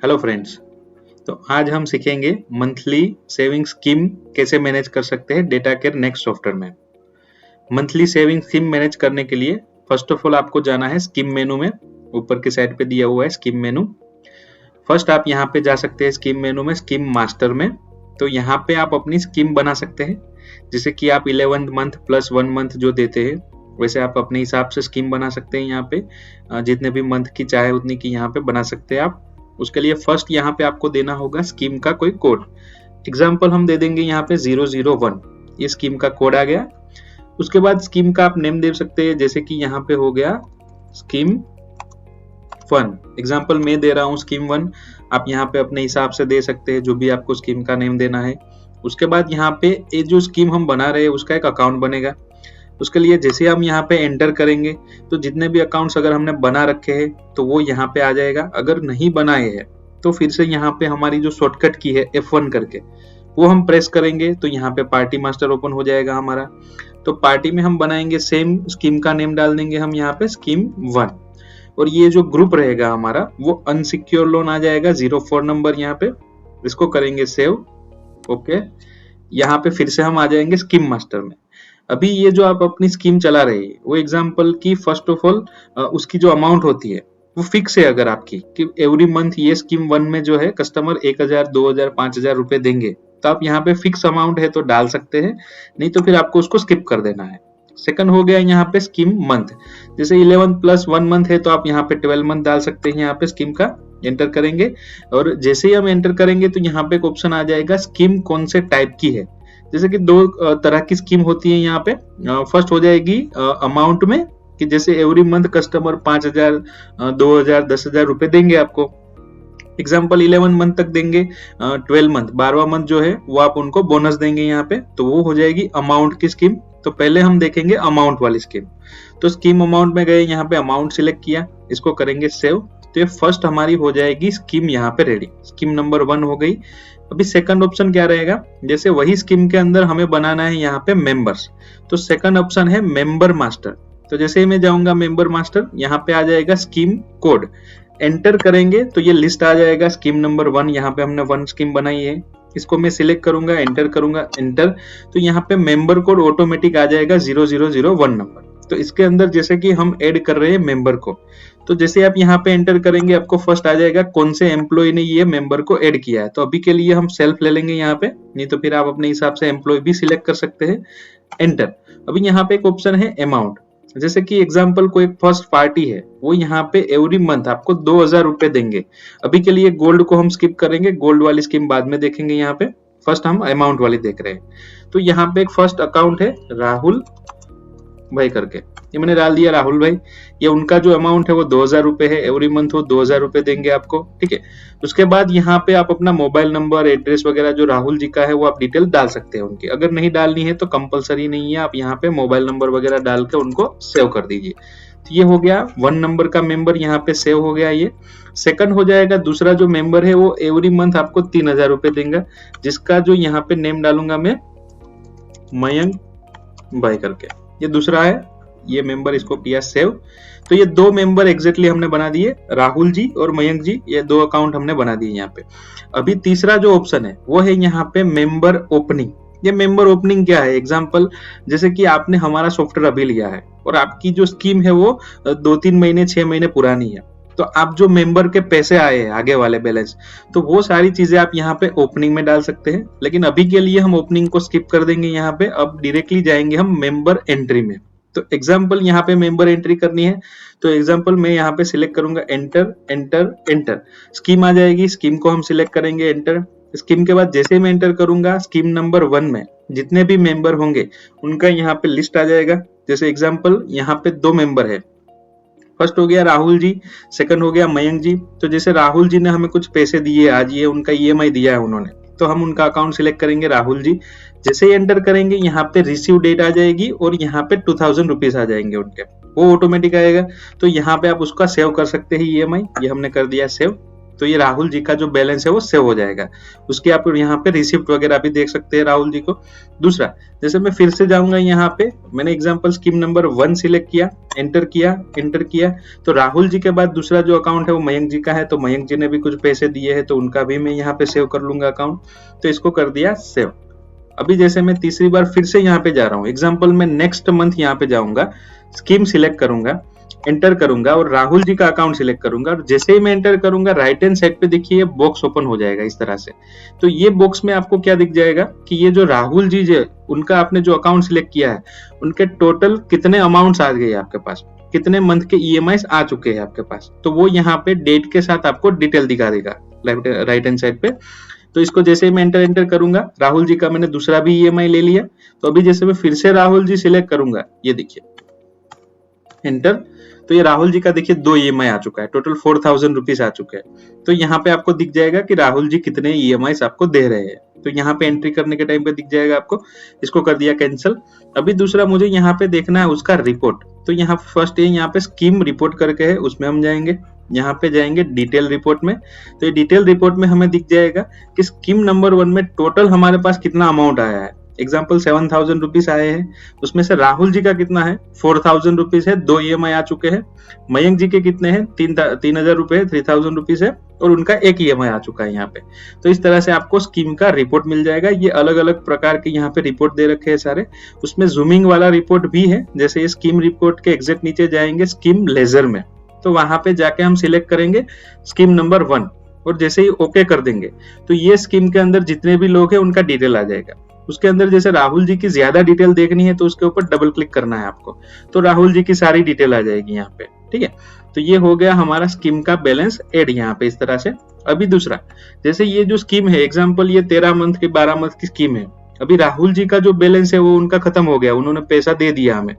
Hello friends. तो आज हम सीखेंगे मंथली सेविंग स्कीम कैसे मैनेज कर सकते हैं डेटा केयर नेक्स्ट सॉफ्टवेयर में। मंथली सेविंग स्कीम मैनेज करने के लिए फर्स्ट ऑफ ऑल आपको जाना है स्कीम मेनू में। ऊपर की साइड पे दिया हुआ है स्कीम मेनू। फर्स्ट आप यहाँ पे जा सकते हैं स्कीम मेनू में, स्कीम मास्टर में। तो यहाँ पे आप अपनी स्कीम बना सकते हैं, जैसे कि आप 11 मंथ प्लस 1 मंथ जो देते हैं वैसे आप अपने हिसाब से स्कीम बना सकते हैं। यहाँ पे जितने भी मंथ की चाहे उतनी की यहाँ पे बना सकते हैं आप। उसके लिए फर्स्ट यहाँ पे आपको देना होगा स्कीम का कोई कोड। एग्जाम्पल हम दे देंगे यहाँ पे 001, ये स्कीम का कोड आ गया। उसके बाद स्कीम का आप नेम दे सकते हैं, जैसे कि यहाँ पे हो गया स्कीम 1। एग्जाम्पल मैं दे रहा हूँ स्कीम 1, आप यहाँ पे अपने हिसाब से दे सकते हैं जो भी आपको स्कीम का नेम देना है। उसके बाद यहाँ पे ये जो स्कीम हम बना रहे हैं उसका एक अकाउंट बनेगा। उसके लिए जैसे हम यहाँ पे एंटर करेंगे तो जितने भी अकाउंट्स अगर हमने बना रखे हैं तो वो यहाँ पे आ जाएगा। अगर नहीं बनाए हैं तो फिर से यहाँ पे हमारी जो शॉर्टकट की है F1 करके वो हम प्रेस करेंगे तो यहाँ पे पार्टी मास्टर ओपन हो जाएगा हमारा। तो पार्टी में हम बनाएंगे, सेम स्कीम का नेम डाल देंगे हम यहाँ पे स्कीम 1। और ये जो ग्रुप रहेगा हमारा वो अनसिक्योर लोन आ जाएगा 04 नंबर यहाँ पे। इसको करेंगे सेव। ओके, यहाँ पे फिर से हम आ जाएंगे स्कीम मास्टर में। अभी ये जो आप अपनी स्कीम चला रहे हैं वो एग्जांपल की फर्स्ट ऑफ ऑल उसकी जो अमाउंट होती है वो फिक्स है। अगर आपकी कि एवरी मंथ ये स्कीम 1 में जो है कस्टमर 1000, 2000, 5000 रुपए देंगे तो आप यहाँ पे फिक्स अमाउंट है तो डाल सकते हैं, नहीं तो फिर आपको उसको स्किप कर देना है। सेकंड हो गया यहाँ पे स्कीम मंथ, जैसे 11 प्लस 1 मंथ है तो आप यहाँ पे 12 मंथ डाल सकते हैं। यहाँ पे स्कीम का एंटर करेंगे और जैसे ही हम एंटर करेंगे तो यहाँ पे एक ऑप्शन आ जाएगा स्कीम कौन से टाइप की है। जैसे कि दो तरह की स्कीम होती है यहाँ पे। फर्स्ट हो जाएगी अमाउंट में, कि जैसे एवरी मंथ कस्टमर 5000, 2000, 10,000 रुपए देंगे आपको। एग्जाम्पल 11 मंथ तक देंगे, 12 मंथ 12वां मंथ जो है वो आप उनको बोनस देंगे यहाँ पे, तो वो हो जाएगी अमाउंट की स्कीम। तो पहले हम देखेंगे अमाउंट वाली स्कीम। तो स्कीम अमाउंट में गए, यहाँ पे अमाउंट सिलेक्ट किया, इसको करेंगे सेव। तो ये फर्स्ट हमारी हो जाएगी स्कीम यहाँ पे रेडी, स्कीम नंबर 1 हो गई। अभी सेकंड ऑप्शन क्या रहेगा, जैसे वही स्कीम के अंदर हमें बनाना है यहाँ पे मेंबर्स, तो सेकंड ऑप्शन है मेंबर मास्टर। तो जैसे ही मैं जाऊंगा मेंबर मास्टर, यहाँ पे आ जाएगा स्कीम कोड। एंटर करेंगे तो ये लिस्ट आ जाएगा स्कीम नंबर 1। यहाँ पे हमने 1 स्कीम बनाई है, इसको मैं सिलेक्ट करूंगा, एंटर करूंगा, एंटर। तो यहाँ पे मेंबर कोड ऑटोमेटिक आ जाएगा 0001 नंबर। तो इसके अंदर जैसे कि हम ऐड कर रहे हैं मेंबर को, तो जैसे आप यहाँ पे एंटर करेंगे आपको फर्स्ट आ जाएगा कौन से एम्प्लॉय ने ये मेंबर को ऐड किया है। तो अभी के लिए हम सेल्फ ले लेंगे यहाँ पे, नहीं तो फिर आप अपने हिसाब से एम्प्लॉय भी सिलेक्ट कर सकते हैं। एंटर। अभी यहाँ पे एक ऑप्शन है अमाउंट, जैसे कि एग्जाम्पल कोई फर्स्ट पार्टी है वो यहाँ पे एवरी मंथ आपको 2000 रुपए देंगे। अभी के लिए गोल्ड को हम स्किप करेंगे, गोल्ड वाली स्कीम बाद में देखेंगे। यहाँ पे फर्स्ट हम अमाउंट वाली देख रहे हैं। तो यहाँ पे एक फर्स्ट अकाउंट है राहुल भाई करके, ये मैंने डाल दिया राहुल भाई। ये उनका जो अमाउंट है वो 2000 रुपए है, एवरी मंथ वो 2000 रुपए देंगे आपको, ठीक है। उसके बाद यहाँ पे आप अपना मोबाइल नंबर, एड्रेस वगैरह जो राहुल जी का है वो आप डिटेल डाल सकते हैं उनकी। अगर नहीं डालनी है तो कंपलसरी नहीं है, आप यहाँ पे मोबाइल नंबर वगैरह डाल के उनको सेव कर दीजिए। तो ये हो गया 1 नंबर का मेंबर, यहाँ पे सेव हो गया। ये सेकंड हो जाएगा दूसरा जो मेंबर है वो एवरी मंथ आपको 3000 रुपए देंगे, जिसका जो यहाँ पे नेम डालूंगा मैं मयंक भाई करके, ये दूसरा है ये मेंबर, इसको किया सेव। तो ये 2 मेंबर एग्जैक्टली हमने बना दिए, राहुल जी और मयंक जी, ये 2 अकाउंट हमने बना दिए यहाँ पे। अभी तीसरा जो ऑप्शन है वो है यहाँ पे मेंबर ओपनिंग। ये मेंबर ओपनिंग क्या है, एग्जांपल जैसे कि आपने हमारा सॉफ्टवेयर अभी लिया है और आपकी जो स्कीम है वो 2-3 महीने 6 महीने पुरानी है, तो आप जो मेंबर के पैसे आए हैं आगे वाले बैलेंस, तो वो सारी चीजें आप यहाँ पे ओपनिंग में डाल सकते हैं। लेकिन अभी के लिए हम ओपनिंग को स्किप कर देंगे यहाँ पे, अब डायरेक्टली जाएंगे हम मेंबर एंट्री में। तो एग्जाम्पल यहाँ पे मेंबर एंट्री करनी है, तो एग्जाम्पल मैं यहाँ पे सिलेक्ट करूंगा एंटर, एंटर, एंटर। स्कीम आ जाएगी, स्कीम को हम सिलेक्ट करेंगे, एंटर। स्कीम के बाद जैसे मैं एंटर करूंगा स्कीम नंबर 1 में जितने भी मेंबर होंगे उनका यहाँ पे लिस्ट आ जाएगा। जैसे एग्जाम्पल यहाँ पे 2 मेंबर है, फर्स्ट हो गया राहुल जी, सेकंड हो गया मयंक जी। तो जैसे राहुल जी ने हमें कुछ पैसे दिए आज, ये उनका EMI दिया है उन्होंने, तो हम उनका अकाउंट सिलेक्ट करेंगे राहुल जी। जैसे ही एंटर करेंगे यहाँ पे रिसीव डेट आ जाएगी और यहाँ पे 2000 रुपीज आ जाएंगे उनके, वो ऑटोमेटिक आएगा। तो यहाँ पे आप उसका सेव कर सकते हैं EMI, ये हमने कर दिया सेव। तो ये राहुल जी का जो बैलेंस है वो सेव हो जाएगा। उसके आप यहाँ पे रिसिप्ट वगैरह भी देख सकते हैं राहुल जी को। दूसरा, जैसे मैं फिर से जाऊंगा यहाँ पे, मैंने एग्जांपल स्कीम नंबर 1 सिलेक्ट किया, एंटर किया तो राहुल जी के बाद दूसरा जो अकाउंट है वो मयंक जी का है, तो मयंक जी ने भी कुछ पैसे दिए हैं तो उनका भी मैं यहाँ पे सेव कर लूंगा अकाउंट। तो इसको कर दिया सेव। अभी जैसे मैं तीसरी बार फिर से यहाँ पे जा रहा हूँ, एग्जाम्पल मैं नेक्स्ट मंथ यहाँ पे जाऊंगा, स्कीम सिलेक्ट करूंगा, एंटर करूंगा और राहुल जी का अकाउंट सिलेक्ट करूंगा और जैसे ही मैं एंटर करूंगा राइट हैंड साइड पे देखिए बॉक्स ओपन हो जाएगा इस तरह से। तो ये बॉक्स में आपको क्या दिख जाएगा कि ये जो राहुल जी जो उनका आपने जो अकाउंट सिलेक्ट किया है उनके टोटल कितने अमाउंट्स आ गए आपके पास, कितने मंथ के ईएमआई आ चुके हैं आपके पास, तो वो यहाँ पे डेट के साथ आपको डिटेल दिखा देगा राइट हैंड साइड पे। तो इसको जैसे ही मैं एंटर करूंगा, राहुल जी का मैंने दूसरा भी ईएमआई ले लिया। तो अभी जैसे मैं फिर से राहुल जी सिलेक्ट करूंगा, ये देखिए एंटर, तो ये राहुल जी का देखिए 2 ईएमआई आ चुका है, टोटल 4000 रुपीज आ चुके हैं। तो यहाँ पे आपको दिख जाएगा कि राहुल जी कितने ईएमआई आपको दे रहे हैं, तो यहाँ पे एंट्री करने के टाइम पे दिख जाएगा आपको। इसको कर दिया कैंसिल। अभी दूसरा मुझे यहाँ पे देखना है उसका रिपोर्ट। तो यहाँ फर्स्ट यहाँ पे स्कीम रिपोर्ट करके है, उसमें हम जाएंगे, यहाँ पे जाएंगे डिटेल रिपोर्ट में। तो ये डिटेल रिपोर्ट में हमें दिख जाएगा कि स्कीम नंबर 1 में टोटल हमारे पास कितना अमाउंट आया है। एग्जाम्पल 7000 रुपीज आए हैं, उसमें से राहुल जी का कितना है 4000 रुपीज है, 2 ईएमआई आ चुके हैं। मयंक जी के कितने हैं 3000 रुपए 3000 रुपीज है और उनका 1 ईएमआई आ चुका है यहाँ पे। तो इस तरह से आपको स्कीम का रिपोर्ट मिल जाएगा। ये अलग अलग प्रकार के यहाँ पे रिपोर्ट दे रखे हैं सारे। उसमें जूमिंग वाला रिपोर्ट भी है, जैसे ये स्कीम रिपोर्ट के एग्जैक्ट नीचे जाएंगे स्कीम लेजर में, तो वहां पे जाके हम सिलेक्ट करेंगे स्कीम नंबर 1 और जैसे ही ओके कर देंगे तो ये स्कीम के अंदर जितने भी लोग हैं उनका डिटेल आ जाएगा। उसके अंदर जैसे राहुल जी की ज्यादा डिटेल देखनी है तो उसके ऊपर डबल क्लिक करना है आपको, तो राहुल जी की सारी डिटेल आ जाएगी यहाँ पे। ठीक है, तो ये हो गया हमारा स्कीम का बैलेंस एड यहाँ पे इस तरह से। अभी दूसरा, जैसे ये जो स्कीम है एग्जाम्पल ये 13 मंथ की 12 मंथ की स्कीम है। अभी राहुल जी का जो बैलेंस है वो उनका खत्म हो गया, उन्होंने पैसा दे दिया हमें।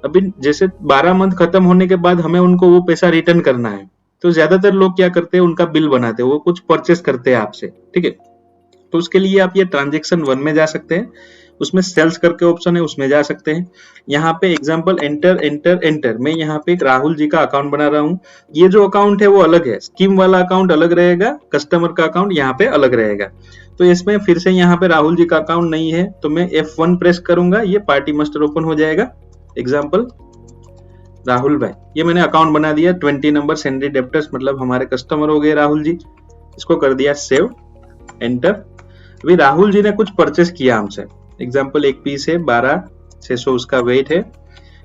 अभी जैसे 12 मंथ खत्म होने के बाद हमें उनको वो पैसा रिटर्न करना है, तो ज्यादातर लोग क्या करते हैं उनका बिल बनाते हैं, वो कुछ परचेस करते हैं आपसे। ठीक है, तो उसके लिए आप ये ट्रांजेक्शन 1 में जा सकते हैं, उसमें सेल्स करके ऑप्शन है उसमें जा सकते हैं। यहाँ पे एग्जांपल एंटर मैं यहाँ पे एक राहुल जी का अकाउंट बना रहा हूँ। ये जो अकाउंट है वो अलग है, स्कीम वाला अकाउंट अलग रहेगा, कस्टमर का अकाउंट यहाँ पे अलग रहेगा। तो इसमें फिर से यहाँ पे राहुल जी का अकाउंट नहीं है तो मैं F1 प्रेस करूंगा, ये पार्टी मास्टर ओपन हो जाएगा। एग्जाम्पल राहुल भाई, ये मैंने अकाउंट बना दिया 20 नंबर सैलरी डेप्टर्स, मतलब हमारे कस्टमर हो गए राहुल जी। इसको कर दिया सेव, एंटर। अभी राहुल जी ने कुछ परचेस किया हमसे, एग्जाम्पल एक पीस है 12,600 उसका वेट है,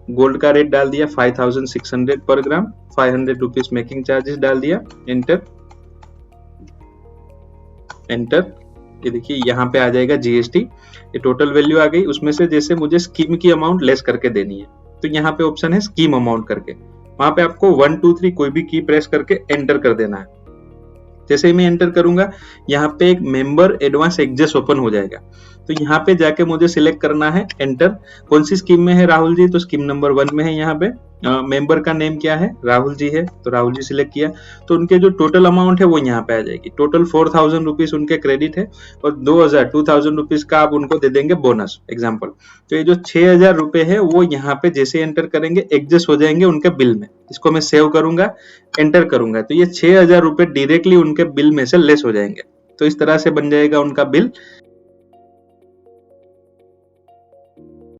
गोल्ड का रेट डाल दिया 5600 पर ग्राम, 500 रुपीज मेकिंग चार्जेस डाल दिया, एंटर एंटर। ये देखिए यहाँ पे आ जाएगा जीएसटी, ये टोटल वैल्यू आ गई। उसमें से जैसे मुझे स्कीम की अमाउंट लेस करके देनी है तो यहाँ पे ऑप्शन है स्कीम अमाउंट करके, वहां पे आपको 1 2 3 कोई भी की प्रेस करके एंटर कर देना है। जैसे ही मैं एंटर करूंगा यहाँ पे एक मेंबर एडवांस एग्जेस ओपन हो जाएगा, तो यहाँ पे जाके मुझे सिलेक्ट करना है एंटर। कौन सी स्कीम में है राहुल जी, तो स्कीम नंबर 1 में है। यहाँ पे मेंबर का नेम क्या है, राहुल जी है, तो राहुल जी सिलेक्ट किया। तो उनके जो टोटल अमाउंट है वो यहाँ पे आ जाएगी, टोटल 4000 रुपीज उनके क्रेडिट है और 2000 रुपीज का आप उनको दे देंगे बोनस एग्जाम्पल। तो ये जो 6000 रुपए है वो यहाँ पे जैसे एंटर करेंगे एडजस्ट हो जाएंगे उनके बिल में। इसको मैं सेव करूंगा, एंटर करूंगा, तो ये 6000 रुपए डायरेक्टली उनके बिल में से लेस हो जाएंगे। तो इस तरह से बन जाएगा उनका बिल।